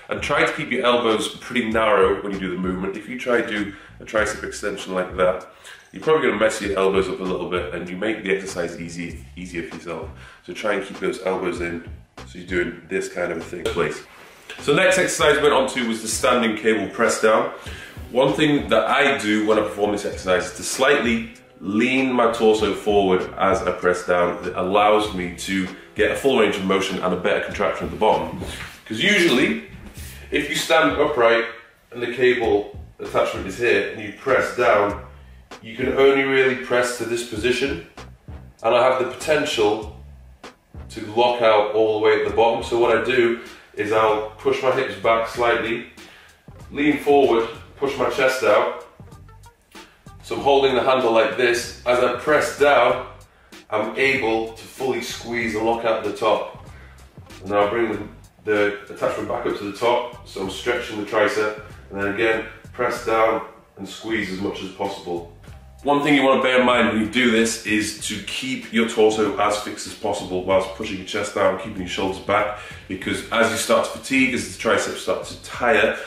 And try to keep your elbows pretty narrow when you do the movement. If you try to do a tricep extension like that, you're probably going to mess your elbows up a little bit, and you make the exercise easier for yourself. So try and keep those elbows in, so you're doing this kind of a thing. So the next exercise we went on to was the standing cable press down. One thing that I do when I perform this exercise is to slightly lean my torso forward as I press down. It allows me to get a full range of motion and a better contraction at the bottom. Because usually, if you stand upright and the cable attachment is here and you press down, you can only really press to this position, and I have the potential to lock out all the way at the bottom. So what I do is I'll push my hips back slightly, lean forward, push my chest out. So I'm holding the handle like this. As I press down, I'm able to fully squeeze and lock out the top. And then I'll bring the attachment back up to the top, so I'm stretching the tricep, and then again, press down and squeeze as much as possible. One thing you want to bear in mind when you do this is to keep your torso as fixed as possible whilst pushing your chest down, keeping your shoulders back, because as you start to fatigue, as the triceps start to tire,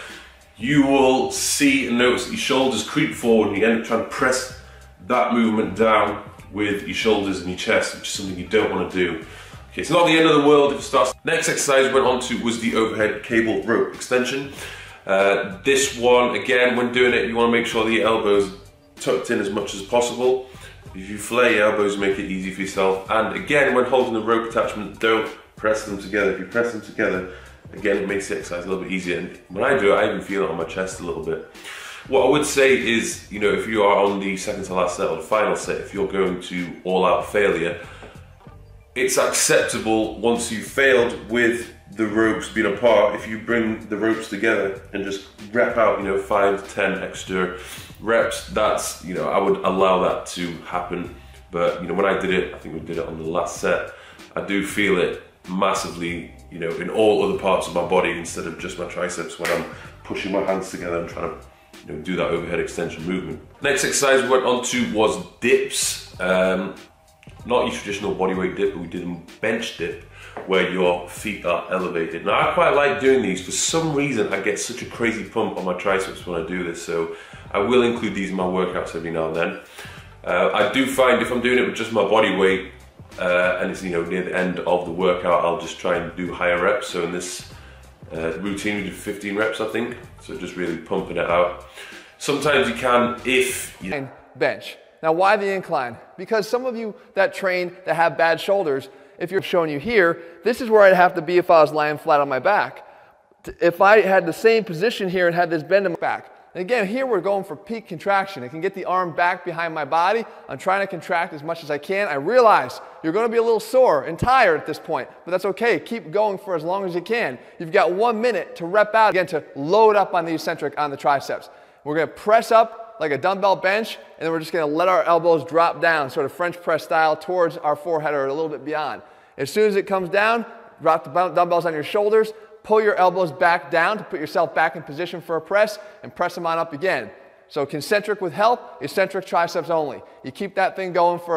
you will see and notice that your shoulders creep forward and you end up trying to press that movement down with your shoulders and your chest, which is something you don't want to do. Okay, it's not the end of the world if it starts. Next exercise we went on to was the overhead cable rope extension. This one, again, when doing it, you want to make sure that your elbows tucked in as much as possible. If you flare your elbows, make it easy for yourself. And again, when holding the rope attachment, don't press them together. If you press them together, again, it makes the exercise a little bit easier. And when I do it, I even feel it on my chest a little bit. What I would say is, you know, if you are on the second to last set or the final set, if you're going to all-out failure, it's acceptable once you've failed with the ropes being apart, if you bring the ropes together and just rep out, you know, 5 to 10 extra reps, that's, you know, I would allow that to happen. But, you know, when I did it, I think we did it on the last set, I do feel it massively, you know, in all other parts of my body instead of just my triceps when I'm pushing my hands together and trying to, you know, do that overhead extension movement. Next exercise we went on to was dips. Not your traditional bodyweight dip, but we did a bench dip where your feet are elevated. Now I quite like doing these. For some reason I get such a crazy pump on my triceps when I do this, so I will include these in my workouts every now and then. I do find if I'm doing it with just my body weight and it's, you know, near the end of the workout, I'll just try and do higher reps. So in this routine we did 15 reps, I think, so just really pumping it out. Sometimes you can if you bench. Now why the incline? Because some of you that train that have bad shoulders, if you're showing you here, this is where I'd have to be if I was lying flat on my back. If I had the same position here and had this bend in my back. And again, here we're going for peak contraction. I can get the arm back behind my body. I'm trying to contract as much as I can. I realize you're going to be a little sore and tired at this point, but that's okay. Keep going for as long as you can. You've got 1 minute to rep out, again, to load up on the eccentric on the triceps. We're going to press up like a dumbbell bench, and then we're just going to let our elbows drop down, sort of French press style, towards our forehead or a little bit beyond. As soon as it comes down, drop the dumbbells on your shoulders, pull your elbows back down to put yourself back in position for a press, and press them on up again. So concentric with help, eccentric triceps only. You keep that thing going for